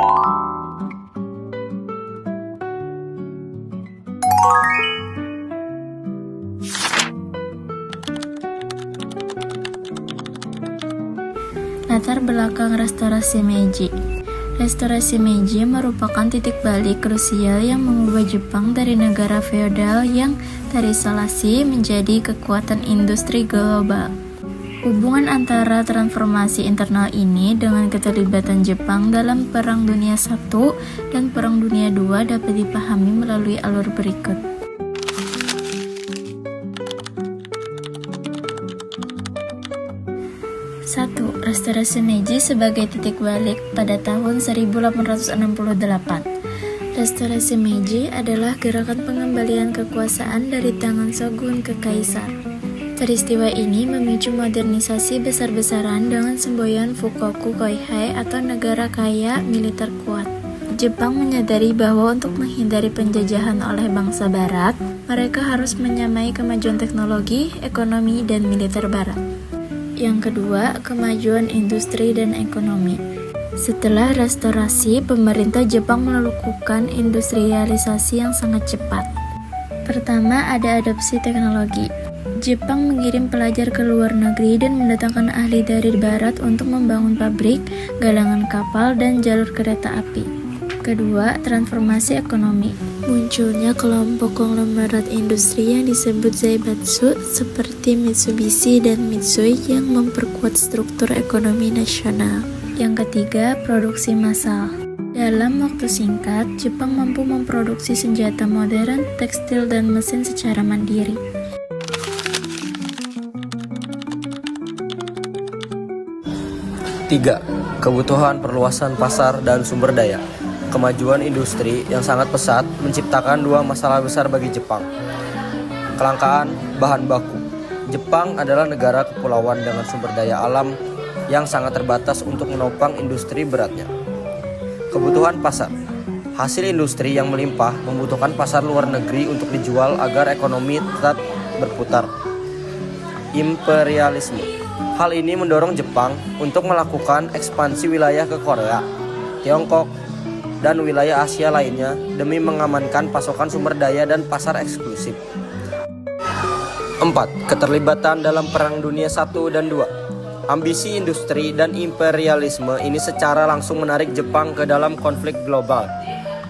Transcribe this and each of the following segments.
Latar belakang Restorasi Meiji. Restorasi Meiji merupakan titik balik krusial yang mengubah Jepang dari negara feodal yang terisolasi menjadi kekuatan industri global. Hubungan antara transformasi internal ini dengan keterlibatan Jepang dalam Perang Dunia I dan Perang Dunia II dapat dipahami melalui alur berikut. 1. Restorasi Meiji sebagai titik balik pada tahun 1868. Restorasi Meiji adalah gerakan pengembalian kekuasaan dari tangan shogun ke kaisar. Peristiwa ini memicu modernisasi besar-besaran dengan semboyan Fukoku Koihei atau negara kaya militer kuat. Jepang menyadari bahwa untuk menghindari penjajahan oleh bangsa barat, mereka harus menyamai kemajuan teknologi, ekonomi, dan militer barat. Yang kedua, kemajuan industri dan ekonomi. Setelah restorasi, pemerintah Jepang melakukan industrialisasi yang sangat cepat. Pertama, ada adopsi teknologi. Jepang mengirim pelajar ke luar negeri dan mendatangkan ahli dari barat untuk membangun pabrik, galangan kapal, dan jalur kereta api. Kedua, transformasi ekonomi. Munculnya kelompok konglomerat industri yang disebut Zaibatsu seperti Mitsubishi dan Mitsui yang memperkuat struktur ekonomi nasional. Yang ketiga, produksi massal. Dalam waktu singkat, Jepang mampu memproduksi senjata modern, tekstil, dan mesin secara mandiri. Tiga, kebutuhan perluasan pasar dan sumber daya. Kemajuan industri yang sangat pesat menciptakan dua masalah besar bagi Jepang. Kelangkaan bahan baku. Jepang adalah negara kepulauan dengan sumber daya alam yang sangat terbatas untuk menopang industri beratnya. Kebutuhan pasar. Hasil industri yang melimpah membutuhkan pasar luar negeri untuk dijual agar ekonomi tetap berputar. Imperialisme. Hal ini mendorong Jepang untuk melakukan ekspansi wilayah ke Korea, Tiongkok, dan wilayah Asia lainnya demi mengamankan pasokan sumber daya dan pasar eksklusif. 4. Keterlibatan dalam Perang Dunia I dan II. Ambisi industri dan imperialisme ini secara langsung menarik Jepang ke dalam konflik global.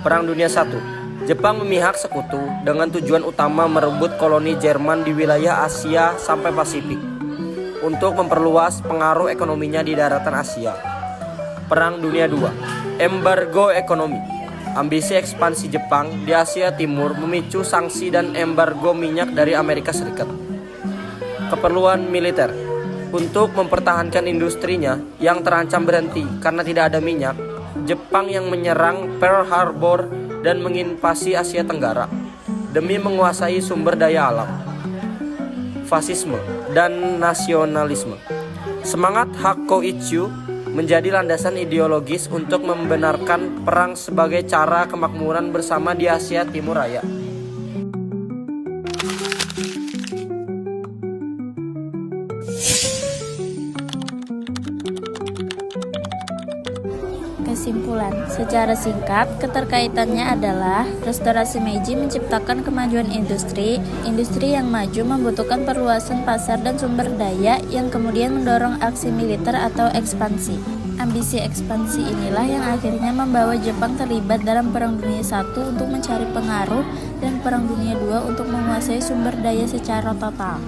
Perang Dunia I. Jepang memihak sekutu dengan tujuan utama merebut koloni Jerman di wilayah Asia sampai Pasifik untuk memperluas pengaruh ekonominya di daratan Asia. Perang Dunia II. Embargo ekonomi. Ambisi ekspansi Jepang di Asia Timur memicu sanksi dan embargo minyak dari Amerika Serikat. Keperluan militer. Untuk mempertahankan industrinya yang terancam berhenti karena tidak ada minyak, Jepang yang menyerang Pearl Harbor dan menginvasi Asia Tenggara demi menguasai sumber daya alam. Fasisme dan nasionalisme. Semangat Hakoichi menjadi landasan ideologis untuk membenarkan perang sebagai cara kemakmuran bersama di Asia Timur Raya. Kesimpulan, secara singkat, keterkaitannya adalah restorasi Meiji menciptakan kemajuan industri yang maju membutuhkan perluasan pasar dan sumber daya yang kemudian mendorong aksi militer atau ekspansi. Ambisi ekspansi inilah yang akhirnya membawa Jepang terlibat dalam Perang Dunia I untuk mencari pengaruh dan Perang Dunia II untuk menguasai sumber daya secara total.